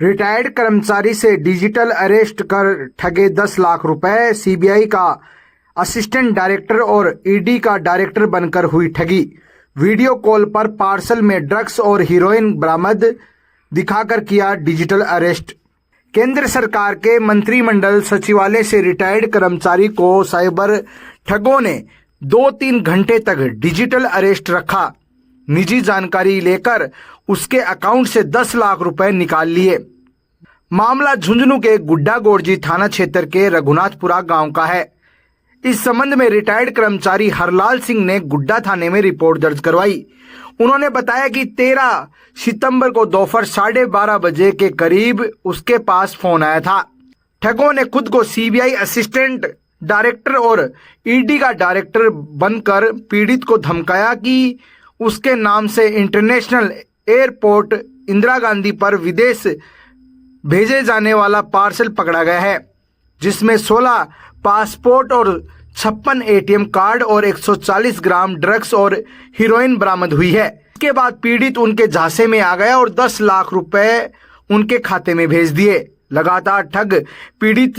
Retired कर्मचारी से digital arrest कर ठगे 10 लाख रुपए। सीबीआई का असिस्टेंट डायरेक्टर और ईडी का डायरेक्टर बनकर हुई ठगी। वीडियो कॉल पर पार्सल में ड्रग्स और हीरोइन बरामद दिखाकर किया डिजिटल अरेस्ट। केंद्र सरकार के मंत्रिमंडल सचिवालय से रिटायर्ड कर्मचारी को साइबर ठगों ने 2-3 घंटे तक डिजिटल अरेस्ट रखा। निजी जानकारी लेकर उसके अकाउंट से 10 लाख रुपए निकाल लिए। मामला झुंझुनू के गुड्डा गोड़जी थाना क्षेत्र के रघुनाथपुरा गांव का है। इस संबंध में रिटायर्ड कर्मचारी हरलाल सिंह ने गुड्डा थाने में रिपोर्ट दर्ज करवाई। उन्होंने बताया कि 13 सितंबर को दोपहर 12:30 बजे के करीब उसके पास फोन आया था। ठगों ने खुद को सीबीआई असिस्टेंट डायरेक्टर और ईडी का डायरेक्टर बनकर पीड़ित को धमकाया कि उसके नाम से इंटरनेशनल एयरपोर्ट इंदिरा गांधी पर विदेश भेजे जाने वाला पार्सल पकड़ा गया है, जिसमें 16 पासपोर्ट और 56 एटीएम कार्ड और 140 ग्राम ड्रग्स और हीरोइन बरामद हुई है। इसके बाद पीड़ित उनके झांसे में आ गया और 10 लाख रुपए उनके खाते में भेज दिए। लगातार ठग पीड़ित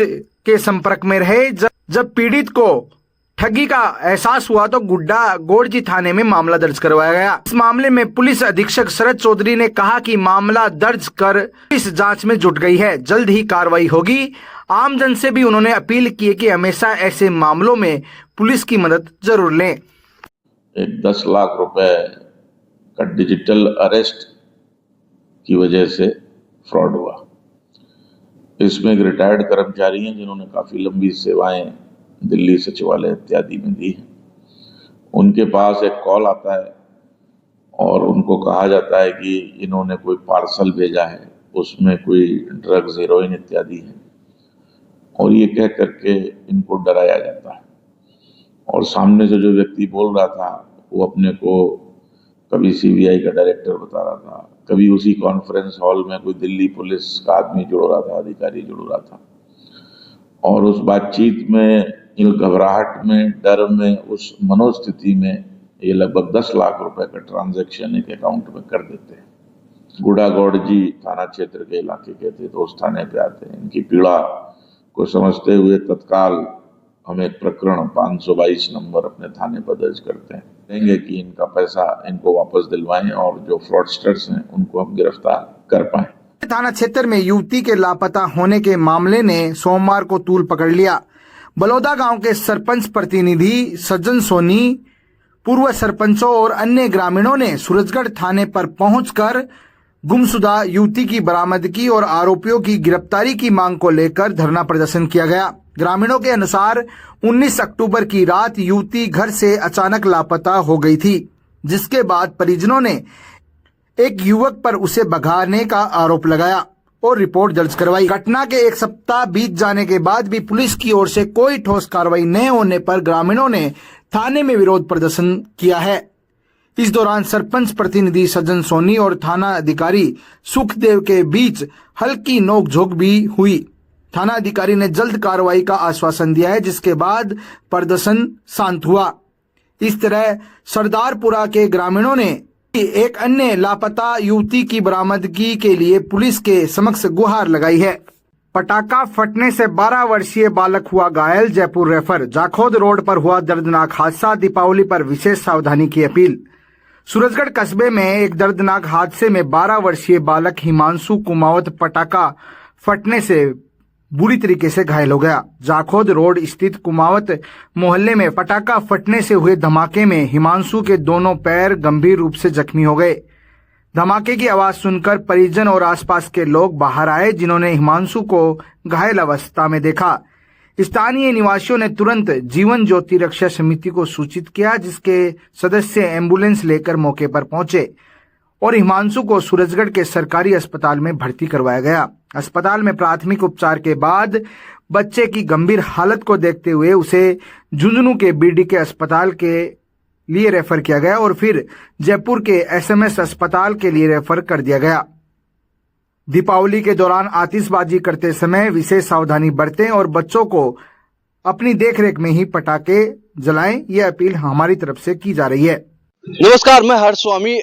के संपर्क में रहे। जब पीड़ित को ठगी का एहसास हुआ तो गुड्डा गोड़जी थाने में मामला दर्ज करवाया गया। इस मामले में पुलिस अधीक्षक शरद चौधरी ने कहा कि मामला दर्ज कर पुलिस जांच में जुट गई है, जल्द ही कार्रवाई होगी। आमजन से भी उन्होंने अपील की कि हमेशा ऐसे मामलों में पुलिस की मदद जरूर लें। 10 लाख रुपए का डिजिटल अरेस्ट की वजह से फ्रॉड हुआ। इसमें एक रिटायर्ड कर्मचारी हैं जिन्होंने काफी लंबी सेवाएं दिल्ली सचिवालय इत्यादि में दी है। उनके पास एक कॉल आता है और उनको कहा जाता है कि इन्होंने कोई पार्सल भेजा है, उसमें कोई ड्रग्स हीरोइन इत्यादि है, और ये कह करके इनको डराया जाता है। और सामने से जो व्यक्ति बोल रहा था वो अपने को कभी सीबीआई का डायरेक्टर बता रहा था, कभी उसी कॉन्फ्रेंस हॉल में कोई दिल्ली पुलिस का आदमी जुड़ रहा था, अधिकारी जुड़ रहा था। और उस बातचीत में, इन घबराहट में, डर में, उस मनोस्थिति में ये लगभग 10 लाख रुपए का ट्रांजैक्शन एक अकाउंट में कर देते हैं। गुड्डा गोड़जी थाना क्षेत्र के इलाके के थे तो उस थाने पे आते हैं। इनकी पीड़ा को समझते हुए तत्काल हम एक प्रकरण 522 नंबर अपने थाने पर दर्ज करते हैं। कहेंगे कि इनका पैसा इनको वापस दिलवाएं और जो फ्रॉडस्टर्स हैं उनको हम गिरफ्तार कर पाएं। थाना क्षेत्र में युवती के लापता होने के मामले ने सोमवार को तूल पकड़ लिया। बलौदा गांव के सरपंच प्रतिनिधि सज्जन सोनी, पूर्व सरपंचों और अन्य ग्रामीणों ने सूरजगढ़ थाने पर पहुंचकर गुमशुदा युवती की बरामदगी और आरोपियों की गिरफ्तारी की मांग को लेकर धरना प्रदर्शन किया गया। ग्रामीणों के अनुसार 19 अक्टूबर की रात युवती घर से अचानक लापता हो गई थी, जिसके बाद परिजनों ने एक युवक पर उसे भगाने का आरोप लगाया और रिपोर्ट दर्ज करवाई। घटना के 1 सप्ताह बीत जाने के बाद भी पुलिस की ओर से कोई ठोस कार्रवाई न होने पर ग्रामीणों ने थाने में विरोध प्रदर्शन किया है। इस दौरान सरपंच प्रतिनिधि सज्जन सोनी और थाना अधिकारी सुखदेव के बीच हल्की नोकझोंक भी हुई। थाना अधिकारी ने जल्द कार्रवाई का आश्वासन दिया है, जिसके बाद प्रदर्शन शांत हुआ। इस तरह सरदारपुरा के ग्रामीणों ने एक अन्य लापता युवती की बरामदगी के लिए पुलिस के समक्ष गुहार लगाई है। पटाखा फटने से 12 वर्षीय बालक हुआ घायल, जयपुर रेफर। जाखोद रोड पर हुआ दर्दनाक हादसा, दीपावली पर विशेष सावधानी की अपील। सूरजगढ़ कस्बे में एक दर्दनाक हादसे में 12 वर्षीय बालक हिमांशु कुमावत पटाखा फटने से बुरी तरीके से घायल हो गया। जाखोद रोड स्थित कुमावत मोहल्ले में पटाखा फटने से हुए धमाके में हिमांशु के दोनों पैर गंभीर रूप से जख्मी हो गए। धमाके की आवाज सुनकर परिजन और आसपास के लोग बाहर आए, जिन्होंने हिमांशु को घायल अवस्था में देखा। स्थानीय निवासियों ने तुरंत जीवन ज्योति रक्षा समिति को सूचित किया, जिसके सदस्य एम्बुलेंस लेकर मौके पर पहुंचे और हिमांशु को सूरजगढ़ के सरकारी अस्पताल में भर्ती करवाया गया। अस्पताल में प्राथमिक उपचार के बाद बच्चे की गंभीर हालत को देखते हुए उसे झुंझुनू के बीडीके अस्पताल के लिए रेफर किया गया और फिर जयपुर के एसएमएस अस्पताल के लिए रेफर कर दिया गया। दीपावली के दौरान आतिशबाजी करते समय विशेष सावधानी बरतें और बच्चों को अपनी देखरेख में ही पटाखे जलाएं, ये अपील हमारी तरफ से की जा रही है। नमस्कार, मैं हर्ष स्वामी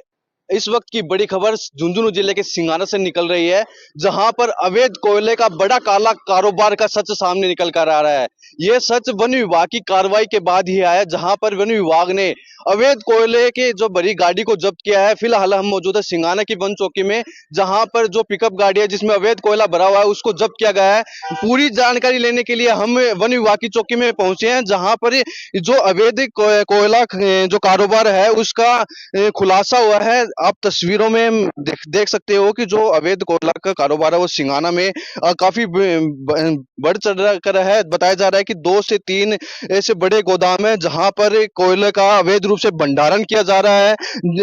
इस वक्त की बड़ी खबर झुंझुनू जिले के सिंगाना से निकल रही है, जहां पर अवैध कोयले का बड़ा काला कारोबार का सच सामने निकल कर आ रहा है। यह सच वन विभाग की कार्रवाई के बाद ही आया, जहां पर वन विभाग ने अवैध कोयले के जो बड़ी गाड़ी को जब्त किया है। फिलहाल हम मौजूद है सिंगाना की वन चौकी में, जहां पर जो पिकअप गाड़ी है जिसमें अवैध कोयला भरा हुआ है उसको जब्त किया गया है। पूरी जानकारी लेने के लिए हम वन विभाग की चौकी में पहुंचे हैं, जहां पर जो अवैध कोयला जो कारोबार है उसका खुलासा हुआ है। आप तस्वीरों में देख सकते हो कि जो अवैध कोयला का कारोबार है वो सिंगाना में काफी बढ़ चढ़ कर है। बताया जा रहा है कि 2 से 3 ऐसे बड़े गोदाम है जहां पर कोयले का अवैध रूप से भंडारण किया जा रहा है,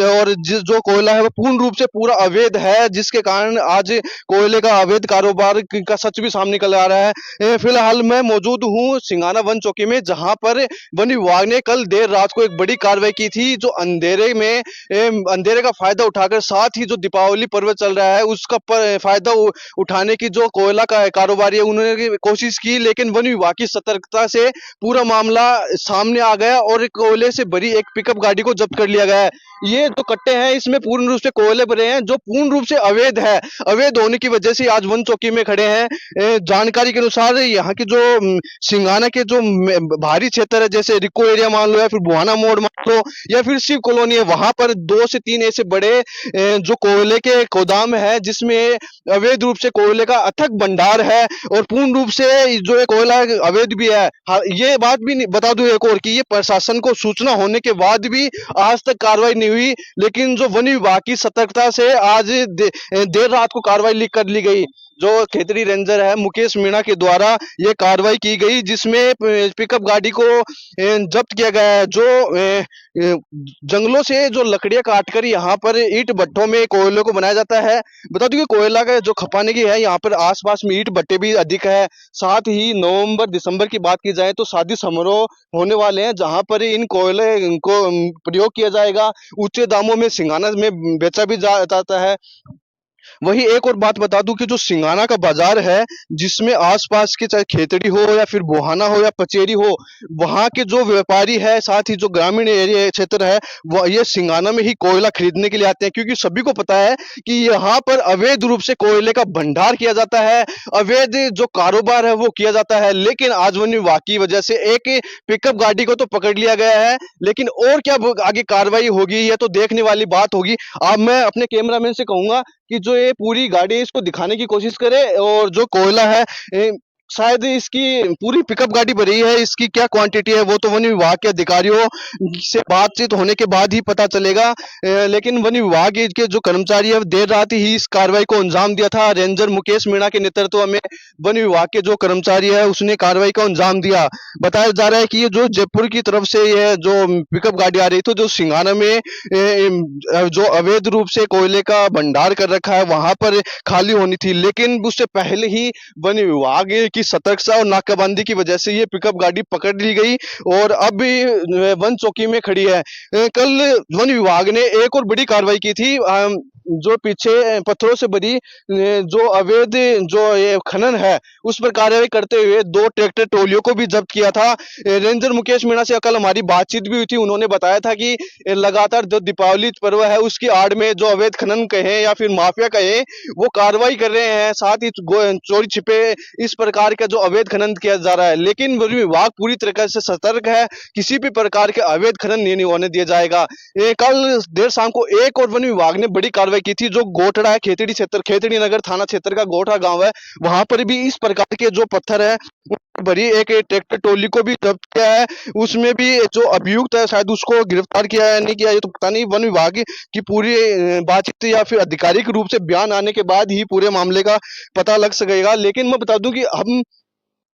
और जो कोयला है वो पूर्ण रूप से पूरा अवैध है, जिसके कारण आज कोयले का अवैध कारोबार का सच भी सामने निकल आ रहा है। फिलहाल मैं मौजूद हूँ सिंगाना वन चौकी में, जहां पर वन विभाग ने कल देर रात को एक बड़ी कार्रवाई की थी, जो अंधेरे का फायदा उठाकर, साथ ही जो दीपावली पर्व चल रहा है उसका फायदा उठाने की जो कोयला का कारोबारी है उन्होंने कोशिश की, लेकिन वन विभाग की सतर्कता से पूरा मामला सामने आ गया और कोयले से भरी एक पिकअप गाड़ी को जब्त कर लिया गया है। ये जो कट्टे हैं इसमें पूर्ण रूप से कोयले भरे हैं, जो पूर्ण रूप से अवैध है। अवैध होने की वजह से आज वन चौकी में खड़े हैं। जानकारी के अनुसार यहाँ की जो सिंगाना के जो भारी क्षेत्र है, जैसे रिको एरिया मान लो या फिर बुहाना मोड़ मान लो या फिर शिव कॉलोनी है, वहां पर 2 से 3 ऐसे बड़े जो कोयले के गोदाम है जिसमें अवैध रूप से कोयले का अथक भंडार है, और पूर्ण रूप से जो है कोयला अवैध भी है। ये बात भी बता दूं एक और कि ये प्रशासन को सूचना होने के बाद भी आज तक कार्रवाई नहीं हुई, लेकिन जो वन विभाग की सतर्कता से आज देर रात को कार्रवाई कर ली गई। जो खेतड़ी रेंजर है मुकेश मीणा के द्वारा ये कार्रवाई की गई, जिसमें पिकअप गाड़ी को जब्त किया गया है। जो जंगलों से जो लकड़ियां काटकर यहाँ पर ईंट भट्टों में कोयले को बनाया जाता है। बता दूं कि कोयला का जो खपाने की है यहाँ पर आसपास में ईंट भट्टे भी अधिक है। साथ ही नवंबर दिसंबर की बात की जाए तो शादी समारोह होने वाले हैं, जहां पर इन कोयले को प्रयोग किया जाएगा। ऊंचे दामों में सिंगाना में बेचा भी जाता है। वही एक और बात बता दूं कि जो सिंगाना का बाजार है, जिसमें आसपास के चाहे खेतड़ी हो या फिर बोहाना हो या पचेरी हो, वहां के जो व्यापारी है, साथ ही जो ग्रामीण एरिया क्षेत्र है, वो ये सिंगाना में ही कोयला खरीदने के लिए आते हैं, क्योंकि सभी को पता है कि यहाँ पर अवैध रूप से कोयले का भंडार किया जाता है, अवैध जो कारोबार है वो किया जाता है। लेकिन आज वन विभाग की वजह से एक पिकअप गाड़ी को तो पकड़ लिया गया है, लेकिन और क्या आगे कार्रवाई होगी ये तो देखने वाली बात होगी। अब मैं अपने कैमरामैन से कहूंगा कि जो ये पूरी गाड़ी है इसको दिखाने की कोशिश करे, और जो कोयला है शायद इसकी पूरी पिकअप गाड़ी भरी है, इसकी क्या क्वांटिटी है वो तो वन विभाग के अधिकारियों से बातचीत होने के बाद ही पता चलेगा। लेकिन वन विभाग के जो कर्मचारी है देर रात ही इस कार्रवाई को अंजाम दिया था। रेंजर मुकेश मीणा के नेतृत्व में वन विभाग के जो कर्मचारी है उसने कार्रवाई को अंजाम दिया। बताया जा रहा है कि ये जो जयपुर की तरफ से ये जो पिकअप गाड़ी आ रही थी, जो सिंगाना में जो अवैध रूप से कोयले का भंडार कर रखा है वहां पर खाली होनी थी, लेकिन उससे पहले ही वन विभाग की सतर्कता और नाकाबंदी की वजह से ये पिकअप गाड़ी पकड़ ली गई और अब वन चौकी में खड़ी है। कल वन विभाग ने एक और बड़ी कार्रवाई की थी, जो पीछे पत्थरों से भरी जो अवैध जो ये खनन है उस पर कार्रवाई करते हुए 2 ट्रैक्टर ट्रॉलियों को भी जब्त किया था। रेंजर मुकेश मीणा से कल हमारी बातचीत भी हुई थी, उन्होंने बताया था कि लगातार जो दीपावली पर्व है उसकी आड़ में जो अवैध खनन कहे या फिर माफिया कहे वो कार्रवाई कर रहे हैं, साथ ही चोरी छिपे इस प्रकार का जो अवैध खनन किया जा रहा है। लेकिन वन विभाग पूरी तरह से सतर्क है, किसी भी प्रकार के अवैध खनन नहीं होने दिया जाएगा। कल देर शाम को एक और वन विभाग ने बड़ी कार्रवाई की थी, जो गोठड़ा है खेतड़ी क्षेत्र, खेतड़ी नगर थाना क्षेत्र का गोठा गांव है, वहां पर भी इस प्रकार के जो पत्थर है भरी एक ट्रैक्टर टोली को भी जब्त किया है। उसमें भी जो अभियुक्त है शायद उसको गिरफ्तार किया है नहीं किया ये तो पता नहीं। वन विभाग की पूरी बातचीत या फिर आधिकारिक रूप से बयान आने के बाद ही पूरे मामले का पता लग सकेगा। लेकिन मैं बता दूं कि हम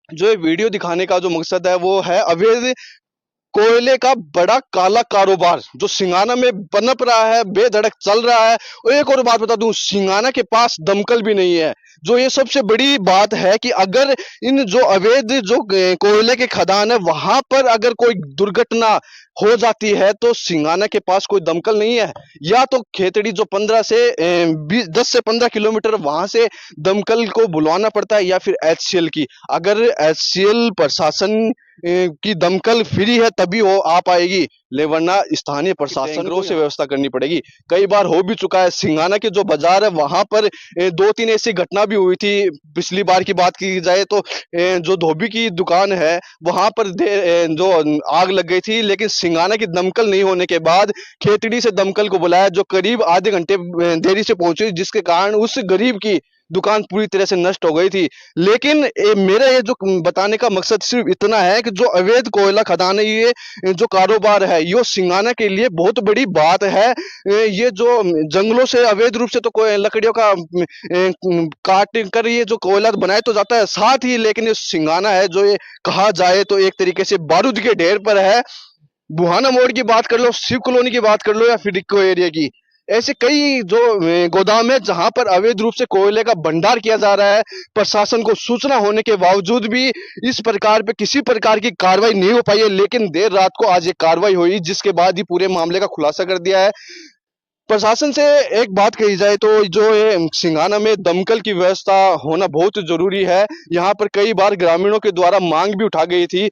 जो ये वीडियो दिखाने का जो मकसद है वो है अवैध कोयले का बड़ा काला कारोबार जो सिंगाना में पनप रहा है, बेधड़क चल रहा है। और एक और बात बता दूं, सिंगाना के पास दमकल भी नहीं है, जो ये सबसे बड़ी बात है कि अगर इन जो अवैध जो कोयले के खदान है वहां पर अगर कोई दुर्घटना हो जाती है तो सिंगाना के पास कोई दमकल नहीं है, या तो खेतड़ी जो 10 से 15 किलोमीटर वहां से दमकल को बुलवाना पड़ता है, या फिर HCL की। अगर HCL प्रशासन की दमकल फ्री है तभी वो आ पाएगी, ले वरना स्थानीय प्रशासन को से व्यवस्था करनी पड़ेगी। कई बार हो भी चुका है, सिंघाना के जो बाजार है वहां पर 2-3 ऐसी घटना भी हुई थी। पिछली बार की बात की जाए तो जो धोबी की दुकान है वहां पर जो आग लग गई थी, लेकिन सिंघाना की दमकल नहीं होने के बाद खेतड़ी से दमकल को बुलाया, जो करीब आधे घंटे देरी से पहुंची, जिसके कारण उस गरीब की दुकान पूरी तरह से नष्ट हो गई थी। लेकिन मेरा ये जो बताने का मकसद सिर्फ इतना है कि जो अवैध कोयला खदान है, ये जो कारोबार है, ये सिंघाना के लिए बहुत बड़ी बात है। ये जो जंगलों से अवैध रूप से तो लकड़ियों का काट कर ये जो कोयला बनाया तो जाता है, साथ ही लेकिन ये सिंघाना है जो ये कहा जाए तो एक तरीके से बारूद के ढेर पर है। बुहाना मोड़ की बात कर लो, शिव कॉलोनी की बात कर लो या फिर इको एरिया की, ऐसे कई जो गोदाम है जहां पर अवैध रूप से कोयले का भंडार किया जा रहा है। प्रशासन को सूचना होने के बावजूद भी इस प्रकार पे किसी प्रकार की कार्रवाई नहीं हो पाई है, लेकिन देर रात को आज एक कार्रवाई हुई, जिसके बाद ही पूरे मामले का खुलासा कर दिया है। प्रशासन से एक बात कही जाए तो जो ये सिंघाना में दमकल की व्यवस्था होना बहुत जरूरी है। यहाँ पर कई बार ग्रामीणों के द्वारा मांग भी उठा गई थी,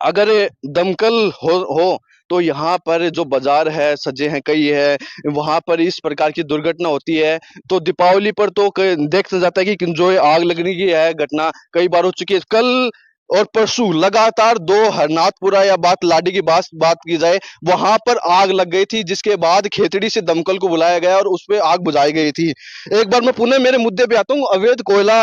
अगर दमकल हो तो यहाँ पर जो बाजार है सजे हैं कई है, वहां पर इस प्रकार की दुर्घटना होती है तो दीपावली पर तो देखा जाता है कि जो ये आग लगने की है घटना कई बार हो चुकी है। कल और परसों लगातार 2 हरनाथपुरा या लाडी की बात की जाए, वहां पर आग लग गई थी, जिसके बाद खेतड़ी से दमकल को बुलाया गया और उस पर आग बुझाई गई थी। एक बार मैं पुनः मेरे मुद्दे पे आता हूँ, अवैध कोयला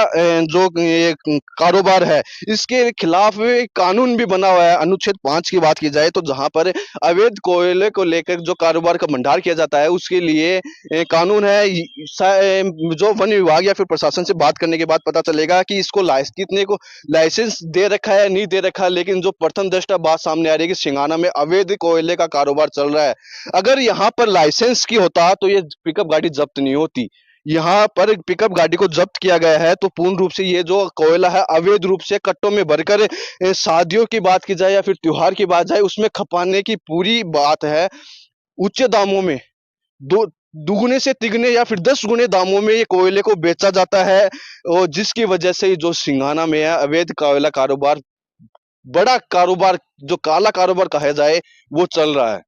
जो ये कारोबार है, इसके खिलाफ एक कानून भी बना हुआ है। अनुच्छेद 5 की बात की जाए तो जहां पर अवैध कोयले को लेकर जो कारोबार का भंडार किया जाता है उसके लिए कानून है। जो वन विभाग या फिर प्रशासन से बात करने के बाद पता चलेगा कि इसको कितने को लाइसेंस दे रखा है नहीं दे रखा, लेकिन जो प्रथम दृष्टया बात सामने आ रही है कि सिंघाना में अवैध कोयले का कारोबार चल रहा है। अगर यहाँ पर लाइसेंस की होता तो ये पिकअप गाड़ी जब्त नहीं होती। यहाँ पर पिकअप गाड़ी को जब्त किया गया है तो पूर्ण रूप से ये जो कोयला है अवैध रूप से कट्टों में भरकर शादियों की बात की जाए या फिर त्योहार की बात जाए उसमें खपाने की पूरी बात है। उच्च दामों में दो दुगने से तिगने या फिर 10 गुने दामों में ये कोयले को बेचा जाता है, और जिसकी वजह से जो सिंघाना में है अवैध कोयला कारोबार, बड़ा कारोबार जो काला कारोबार कहा जाए वो चल रहा है।